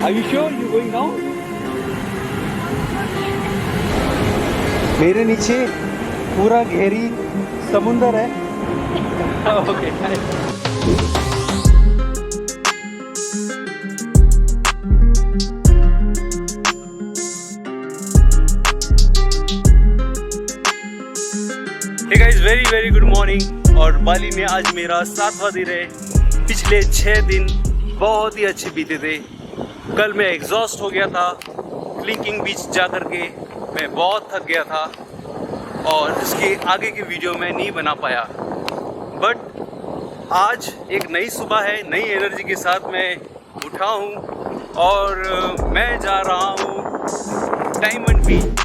Are you sure you're going down? मेरे नीचे पूरा गहरी समुंदर है। Okay. Hey guys, very good morning। और बाली में आज मेरा 7वां दिन है। पिछले 6 दिन बहुत ही अच्छे बीते थे। कल मैं एग्जॉस्ट हो गया था क्लिंकिंग बीच जा कर के, मैं बहुत थक गया था और इसके आगे की वीडियो मैं नहीं बना पाया। बट आज एक नई सुबह है, नई एनर्जी के साथ मैं उठा हूँ और मैं जा रहा हूँ डायमंड बीच।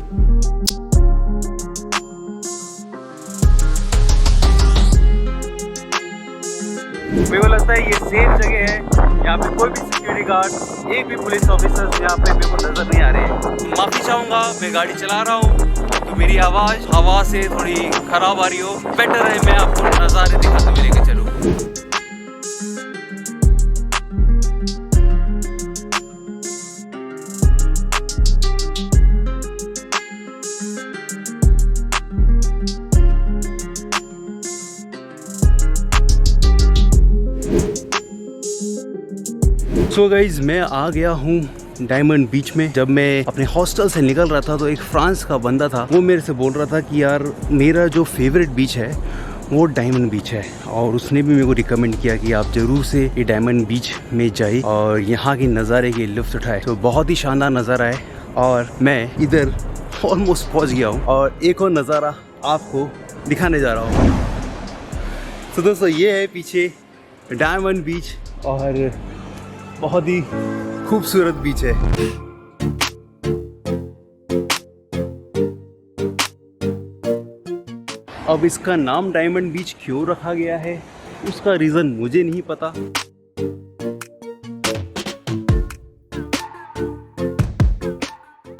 मेरे को लगता है ये सेफ जगह है। यहाँ पे कोई भी सिक्योरिटी गार्ड, एक भी पुलिस ऑफिसर्स यहाँ पे मेरे को नजर नहीं आ रहे हैं। माफी चाहूँगा, मैं गाड़ी चला रहा हूँ तो मेरी आवाज़ हवा से थोड़ी खराब आ रही हो। बेटर है मैं आपको नज़ारे दिखाते हुए लेके चलूँ। सो गाइज, मैं आ गया हूँ डायमंड बीच में। जब मैं अपने हॉस्टल से निकल रहा था तो एक फ्रांस का बंदा था, वो मेरे से बोल रहा था कि यार मेरा जो फेवरेट बीच है वो डायमंड बीच है, और उसने भी मेरे को रिकमेंड किया कि आप जरूर से ये डायमंड बीच में जाइए और यहाँ के नज़ारे की लुत्फ़ उठाए। तो बहुत ही शानदार नज़ारा है और मैं इधर ऑलमोस्ट पहुँच गया हूँ और एक और नज़ारा आपको दिखाने जा रहा हूँ। तो दोस्तों, ये है पीछे डायमंड बीच और बहुत ही खूबसूरत बीच है। अब इसका नाम डायमंड बीच क्यों रखा गया है उसका रीज़न मुझे नहीं पता।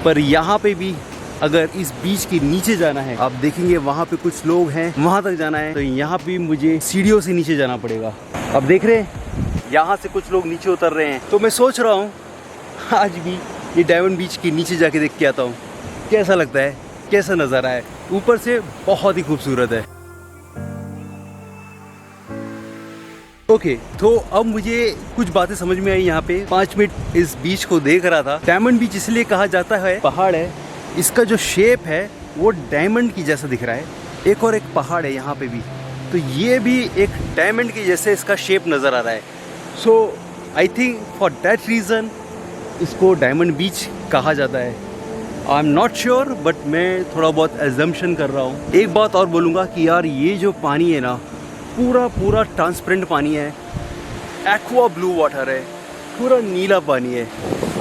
पर यहाँ पे भी अगर इस बीच के नीचे जाना है, आप देखेंगे वहाँ पे कुछ लोग हैं, वहाँ तक जाना है तो यहाँ पे मुझे सीढ़ियों से नीचे जाना पड़ेगा। अब देख रहे हैं यहाँ से कुछ लोग नीचे उतर रहे हैं, तो मैं सोच रहा हूँ आज भी ये डायमंड बीच के नीचे जाके देख के आता हूँ कैसा लगता है, कैसा नज़ारा है। ऊपर से बहुत ही खूबसूरत है। ओके, तो अब मुझे कुछ बातें समझ में आई। यहाँ पे 5 मिनट इस बीच को देख रहा था। डायमंड बीच इसलिए कहा जाता है, पहाड़ है, इसका जो शेप है वो डायमंड की जैसा दिख रहा है। एक और एक पहाड़ है यहाँ पे भी, तो ये भी एक डायमंड की जैसे इसका शेप नज़र आ रहा है। So I think for that reason इसको डायमंड बीच कहा जाता है। I am not sure, but मैं थोड़ा बहुत एजम्पशन कर रहा हूँ। एक बात और बोलूँगा कि यार ये जो पानी है ना, पूरा ट्रांसपेरेंट पानी है, एक्वा ब्लू वाटर है, पूरा नीला पानी है।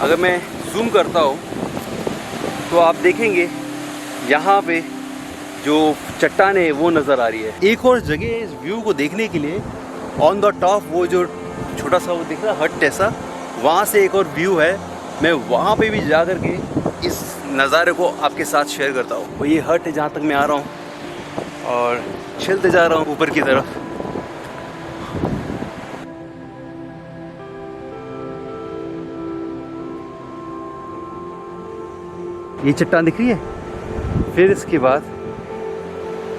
अगर मैं जूम करता हूँ तो आप देखेंगे यहाँ पे जो चट्टान है वो नज़र आ रही है। एक और जगह इस व्यू को देखने के लिए ऑन द टॉप वो जो छोटा सा वो दिख रहा है हट जैसा, वहाँ से एक और व्यू है। मैं वहाँ पे भी जा कर के इस नज़ारे को आपके साथ शेयर करता हूँ। वो ये हट है जहाँ तक मैं आ रहा हूँ और चलते जा रहा हूँ ऊपर की तरफ। ये चट्टान दिख रही है, फिर इसके बाद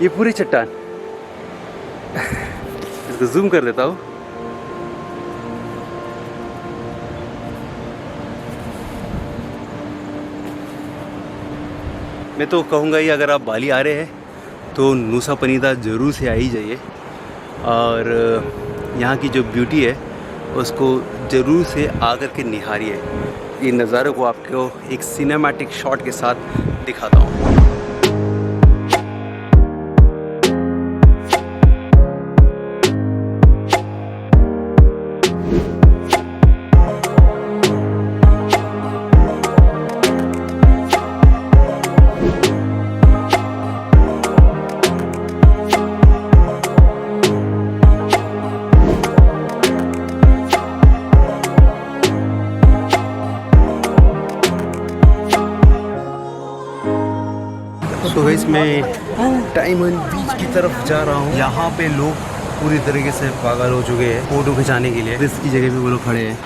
ये पूरी चट्टान। इसको जूम कर देता हूँ। मैं तो कहूँगा ही अगर आप बाली आ रहे हैं तो नूसा पनीदा ज़रूर से आ ही जाइए और यहाँ की जो ब्यूटी है उसको ज़रूर से आकर के निहारिए। ये नज़ारे को आपको एक सिनेमैटिक शॉट के साथ दिखाता हूँ। तो गाइस, मैं डायमंड बीच की तरफ जा रहा हूँ। यहाँ पे लोग पूरी तरीके से पागल हो चुके हैं फोटो खिंचाने के लिए। इसकी जगह पे वो लोग खड़े हैं।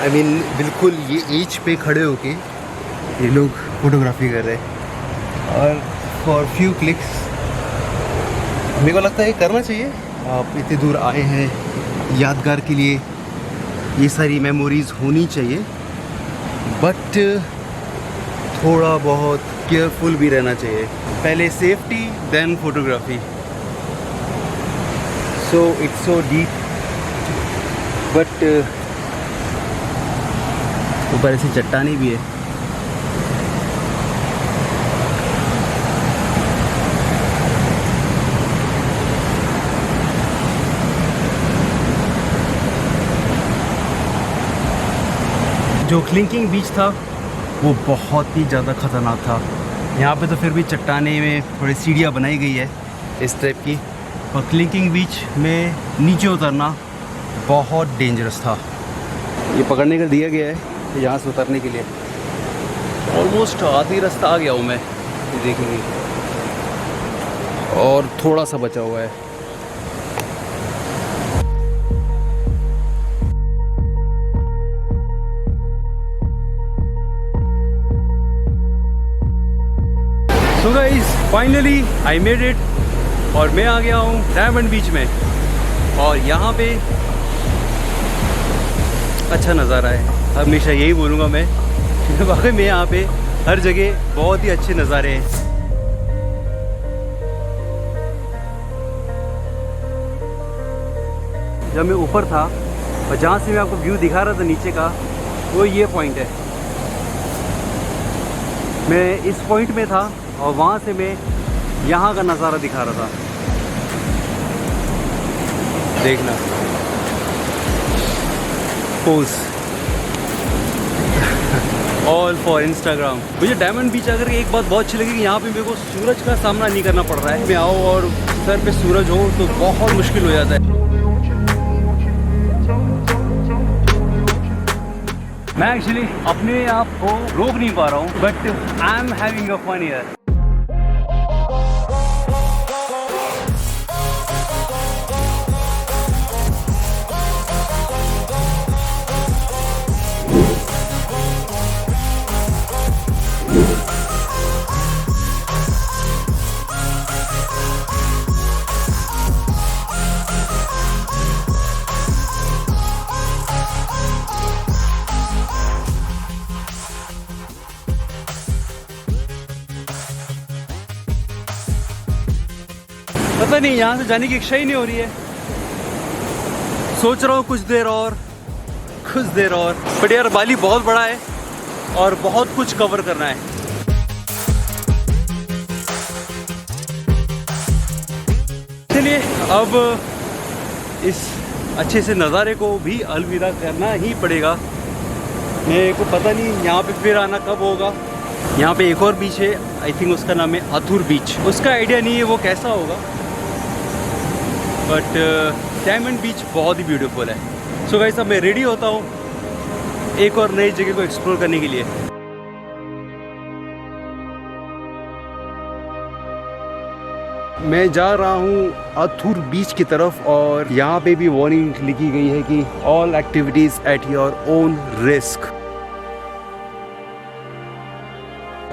आई मीन बिल्कुल ये एज पे खड़े होके ये लोग फोटोग्राफी कर रहे हैं और फॉर फ्यू क्लिक्स मेरे को लगता है करना चाहिए। आप इतनी दूर आए हैं, यादगार के लिए ये सारी मेमोरीज़ होनी चाहिए, बट थोड़ा बहुत केयरफुल भी रहना चाहिए। पहले safety then photography. So it's so deep, but ऊपर ऐसी चट्टानी भी है। जो क्लिंकिंग बीच था वो बहुत ही ज़्यादा ख़तरनाक था। यहाँ पे तो फिर भी चट्टाने में थोड़ी सीढ़ियाँ बनाई गई है इस टाइप की, और क्लिंकिंग बीच में नीचे उतरना बहुत डेंजरस था। ये पकड़ने का दिया गया है यहाँ से उतरने के लिए। ऑलमोस्ट आधी रास्ता आ गया हूँ मैं, ये देखेंगे, और थोड़ा सा बचा हुआ है। So guys finally I made it, और मैं आ गया हूँ डायमंड बीच में, और यहाँ पे अच्छा नज़ारा है। हमेशा यही बोलूँगा मैं, वाकई में यहाँ पे हर जगह बहुत ही अच्छे नज़ारे हैं। जब मैं ऊपर था और जहाँ से मैं आपको व्यू दिखा रहा था नीचे का, वो ये पॉइंट है। मैं इस पॉइंट में था और वहाँ से मैं यहाँ का नज़ारा दिखा रहा था। देखना पोज ऑल फॉर इंस्टाग्राम। मुझे डायमंड बीच आकर एक बात बहुत अच्छी लगी कि यहाँ पे मेरे को सूरज का सामना नहीं करना पड़ रहा है। मैं आओ और सर पे सूरज हो तो बहुत मुश्किल हो जाता है। मैं एक्चुअली अपने आप को रोक नहीं पा रहा हूँ, but I am having a fun here. पता नहीं यहाँ से जाने की इच्छा ही नहीं हो रही है। सोच रहा हूँ कुछ देर और, बट यार बाली बहुत बड़ा है और बहुत कुछ कवर करना है। चलिए अब इस अच्छे से नज़ारे को भी अलविदा करना ही पड़ेगा। मेरे को पता नहीं यहाँ पे फिर आना कब होगा। यहाँ पे एक और बीच है, आई थिंक उसका नाम है अथुर बीच। उसका आइडिया नहीं है वो कैसा होगा, बट डायमंड बीच बहुत ही ब्यूटीफुल है। सो गाइस अब मैं रेडी होता हूँ एक और नई जगह को एक्सप्लोर करने के लिए। मैं जा रहा हूँ अथुर बीच की तरफ, और यहाँ पे भी वार्निंग लिखी गई है कि all activities at your own risk.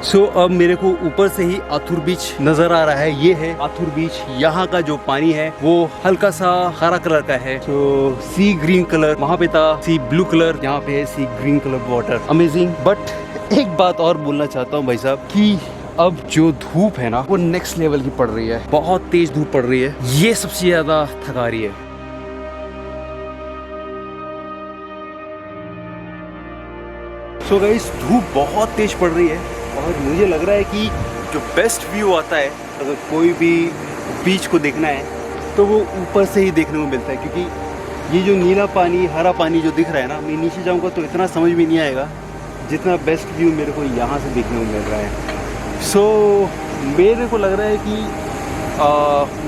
So अब मेरे को ऊपर से ही अथुर बीच नजर आ रहा है। ये है अथुर बीच। यहाँ का जो पानी है वो हल्का सा हरा कलर का है, तो सी ग्रीन कलर। वहाँ पे था सी ब्लू कलर, यहाँ पे है sea green colour water. Amazing. But एक बात और बोलना चाहता हूँ भाई साहब कि अब जो धूप है ना वो नेक्स्ट लेवल की पड़ रही है। बहुत तेज धूप पड़ रही है, ये सबसे ज्यादा थका रही है। सो गाइस धूप बहुत तेज पड़ रही है, और मुझे लग रहा है कि जो बेस्ट व्यू आता है अगर कोई भी बीच को देखना है तो वो ऊपर से ही देखने को मिलता है, क्योंकि ये जो नीला पानी हरा पानी जो दिख रहा है ना, मैं नीचे जाऊंगा तो इतना समझ में नहीं आएगा जितना बेस्ट व्यू मेरे को यहाँ से देखने को मिल रहा है। सो मेरे को लग रहा है कि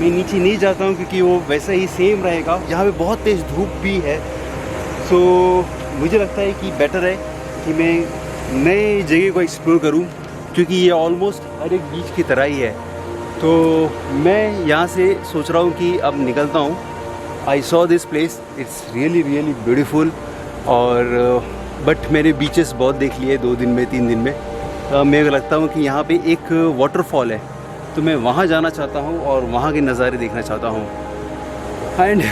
मैं नीचे नहीं जाता हूँ, क्योंकि वो वैसा ही सेम रहेगा। यहाँ पे बहुत तेज़ धूप भी है, सो मुझे लगता है कि बेटर है कि मैं नए जगह को एक्सप्लोर करूं, क्योंकि ये ऑलमोस्ट हर एक बीच की तरह ही है। तो मैं यहाँ से सोच रहा हूँ कि अब निकलता हूँ। I saw this place, it's really really beautiful, और बट मैंने बीचेस बहुत देख लिए 2 दिन में 3 दिन में। मेरे को लगता हूँ कि यहाँ पे एक वाटरफॉल है, तो मैं वहाँ जाना चाहता हूँ और वहाँ के नज़ारे देखना चाहता हूँ। एंड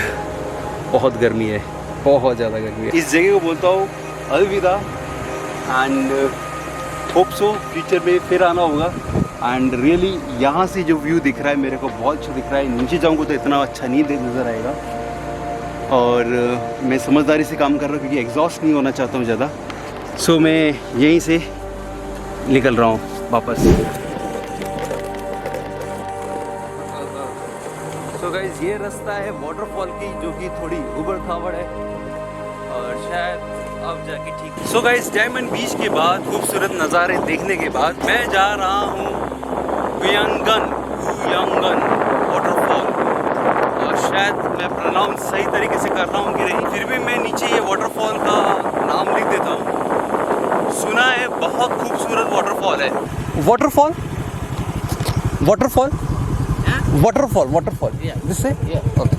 बहुत गर्मी है, बहुत ज़्यादा गर्मी है। इस जगह को बोलता हूँ अलविदा एंड होप सो फ्यूचर में फिर आना होगा। एंड रियली यहाँ से जो व्यू दिख रहा है मेरे को बहुत अच्छा दिख रहा है। नीचे जाऊँगा तो इतना अच्छा नहीं नज़र आएगा। और मैं समझदारी से काम कर रहा हूँ क्योंकि एग्जॉस्ट नहीं होना चाहता हूँ ज़्यादा। सो मैं यहीं से निकल रहा हूँ वापस। सो गाइस ये रास्ता है वाटरफॉल की, जो कि थोड़ी उबड़ खाबड़ है और शायद अब जाके ठीक। सो गाइस डायमंड बीच के बाद खूबसूरत नज़ारे देखने के बाद मैं जा रहा हूँ गुयांगन वाटरफॉल। और शायद मैं प्रोनाउंस सही तरीके से कर रहा हूँ कि नहीं, फिर भी मैं नीचे ये वाटरफॉल का नाम लिख देता हूँ। सुना है बहुत खूबसूरत वाटरफॉल है। Waterfall waterfall waterfall waterfall this से ओके।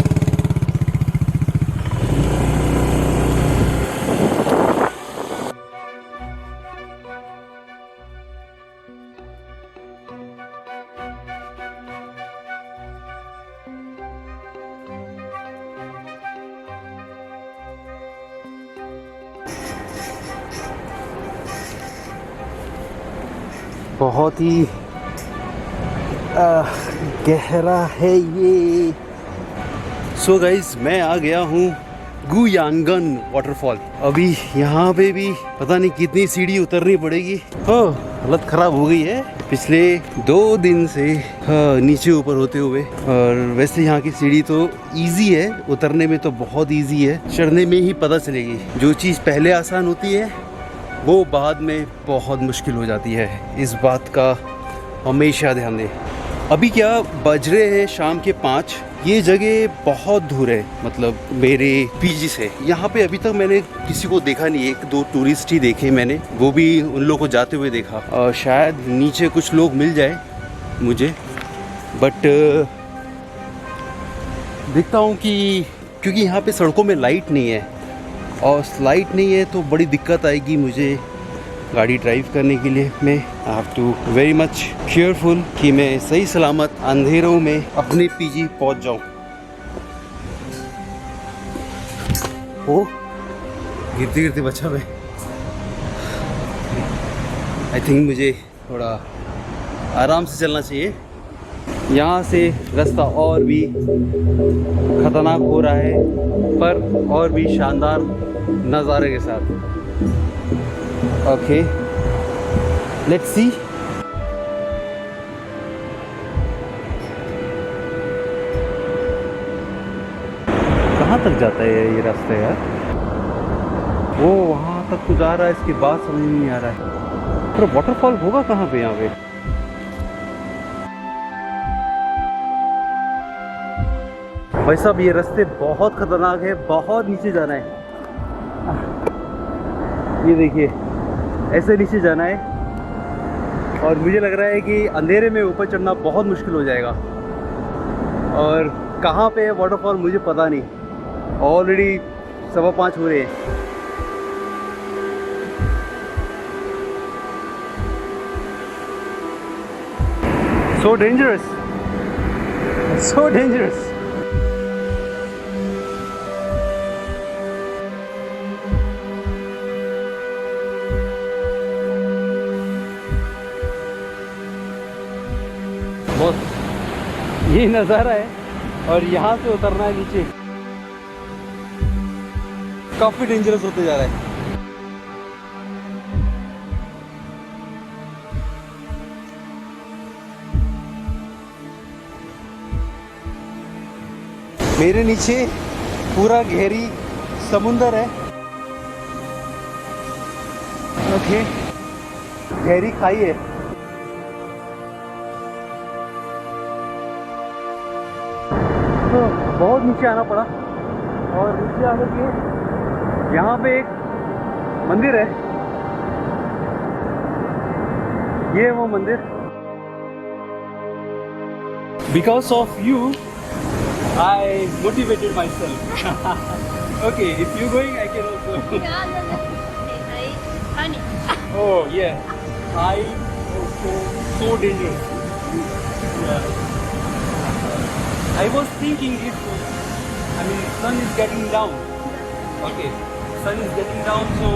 बहुत ही गहरा है ये। सो गाइस मैं आ गया हूँ गुयांगन वाटरफॉल। अभी यहाँ पे भी पता नहीं कितनी सीढ़ी उतरनी पड़ेगी। हालत ख़राब हो गई है पिछले 2 दिन से नीचे ऊपर होते हुए। और वैसे यहाँ की सीढ़ी तो इजी है, उतरने में तो बहुत इजी है, चढ़ने में ही पता चलेगी। जो चीज़ पहले आसान होती है वो बाद में बहुत मुश्किल हो जाती है, इस बात का हमेशा ध्यान दें। अभी क्या बज रहे हैं शाम के 5। ये जगह बहुत दूर है, मतलब मेरे पीजी से। यहाँ पे अभी तक मैंने किसी को देखा नहीं, 1-2 टूरिस्ट ही देखे मैंने, वो भी उन लोगों को जाते हुए देखा। शायद नीचे कुछ लोग मिल जाए मुझे, बट देखता हूँ कि क्योंकि यहाँ पे सड़कों में लाइट नहीं है और लाइट नहीं है तो बड़ी दिक्कत आएगी मुझे गाड़ी ड्राइव करने के लिए। मैं I have to very much careful कि मैं सही सलामत अंधेरों में अपने पीजी पहुंच जाऊं। ओ गिरते गिरते बचा मैं। आई थिंक मुझे थोड़ा आराम से चलना चाहिए। यहाँ से रास्ता और भी खतरनाक हो रहा है, पर और भी शानदार नज़ारे के साथ। Okay let's see. कहाँ तक जाता है ये रास्ता यार? वो वहाँ तक तो जा रहा है, इसके बाद समझ नहीं आ रहा है। पर वाटरफॉल होगा कहाँ पे यहाँ पे? भाई साहब ये रास्ते बहुत खतरनाक है, बहुत नीचे जाना है। ये देखिए ऐसे नीचे जाना है और मुझे लग रहा है कि अंधेरे में ऊपर चढ़ना बहुत मुश्किल हो जाएगा। और कहाँ पे है वाटरफॉल मुझे पता नहीं, ऑलरेडी 5:15 हो रहे हैं। So dangerous, so dangerous. बहुत ये नज़ारा है और यहाँ से उतरना है नीचे, काफ़ी डेंजरस होते जा रहा है। मेरे नीचे पूरा गहरी समुंदर है। ओके गहरी खाई है। तो बहुत नीचे आना पड़ा और नीचे आकर के यहाँ पे एक मंदिर है, ये है वो मंदिर। Because of you I motivated myself. Okay, if you're going, I can also. Yeah, no, no. I Funny. Oh yeah, I so dangerous. Yeah. I was thinking if sun is getting down. Okay, sun is getting down, so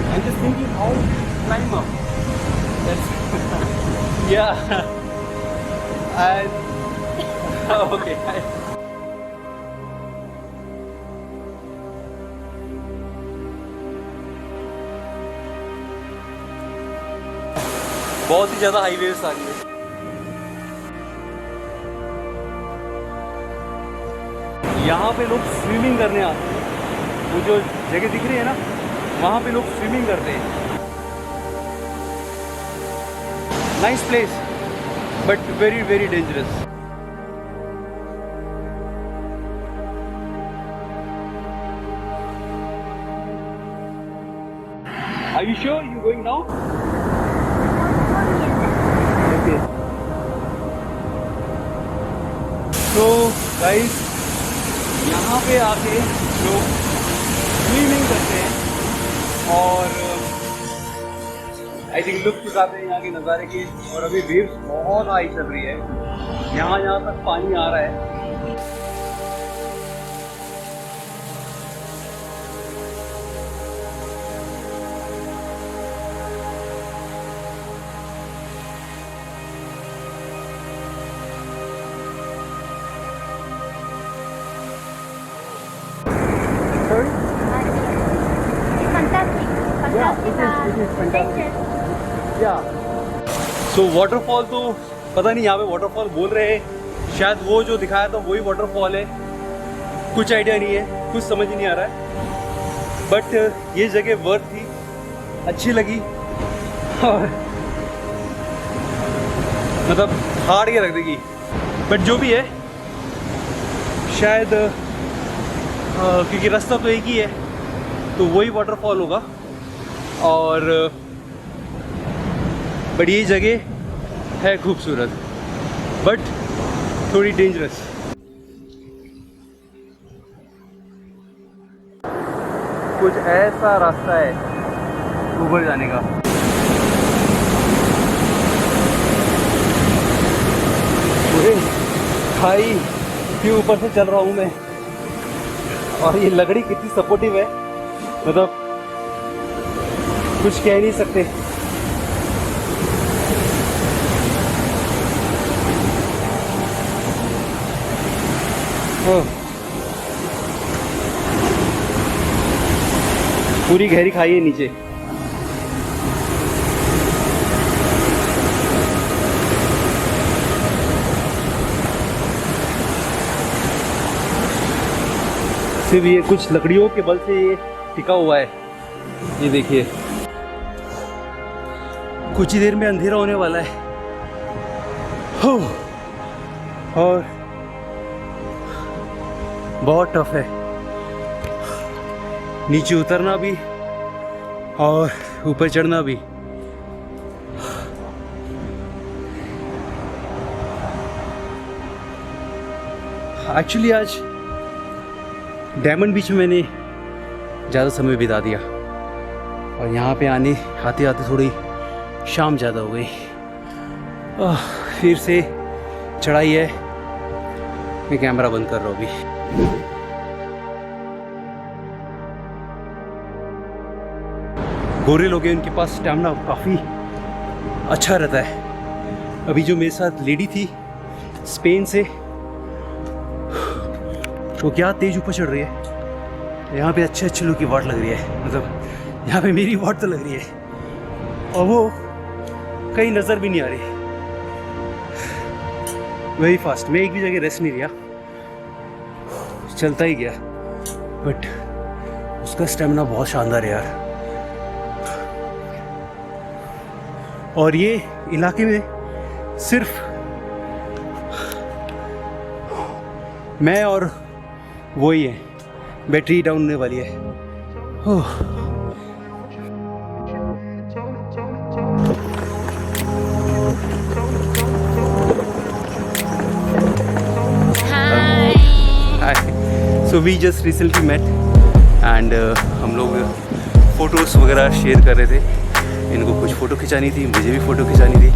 I'm just thinking how to climb up. That's yeah. And okay. बहुत ही ज़्यादा highways आ रही है। यहाँ पे लोग swimming करने आते हैं। वो जो जगह दिख रही है ना, वहाँ पे लोग स्विमिंग करते हैं। Nice place but very very dangerous. Are you sure you going now? Okay. So guys, यहाँ पे आके लोग स्विमिंग करते हैं और आई थिंक लुत्फ उठाते हैं यहाँ के नज़ारे की। और अभी वेव्स बहुत हाई चल रही है, यहाँ तक पानी आ रहा है। सो वाटरफॉल तो पता नहीं यहाँ पे वाटरफॉल बोल रहे हैं, शायद वो जो दिखाया था वही वाटरफॉल है, कुछ आइडिया नहीं है, कुछ समझ नहीं आ रहा है। बट ये जगह वर्थ थी, अच्छी लगी और मतलब हार के रख देगी। बट जो भी है शायद क्योंकि रास्ता तो एक ही है तो वही वाटरफॉल होगा। और बट ये जगह है खूबसूरत बट थोड़ी डेंजरस। कुछ ऐसा रास्ता है ऊपर जाने का। पूरे खाई के ऊपर से चल रहा हूँ मैं और ये लकड़ी कितनी सपोर्टिव है, मतलब कुछ कह नहीं सकते। पूरी गहरी खाई है नीचे। सिर्फ ये कुछ लकड़ियों के बल से ये टिका हुआ है। ये देखिए कुछ ही देर में अंधेरा होने वाला है और बहुत टफ है नीचे उतरना भी और ऊपर चढ़ना भी। एक्चुअली आज डायमंड बीच में मैंने ज़्यादा समय बिता दिया और यहाँ पे आते आते थोड़ी शाम ज़्यादा हो गई। फिर से चढ़ाई है। मैं कैमरा बंद कर रहा हूँ अभी। गोरे लोग हैं, उनके पास स्टैमिना काफ़ी अच्छा रहता है। अभी जो मेरे साथ लेडी थी स्पेन से, वो क्या तेज ऊपर चढ़ रही है। यहाँ पे अच्छे लोग की वाट लग रही है, मतलब यहाँ पे मेरी वाट तो लग रही है और वो कहीं नज़र भी नहीं आ रही। वेरी फास्ट, मैं एक भी जगह रेस्ट नहीं लिया, चलता ही गया। बट उसका स्टेमिना बहुत शानदार है यार। और ये इलाके में सिर्फ मैं और वो ही है। बैटरी डाउन होने वाली है। So we just recently met and हम लोग फ़ोटोज़ वगैरह शेयर कर रहे थे। इनको कुछ फ़ोटो खिंचानी थी, मुझे भी फ़ोटो खिंचानी थी।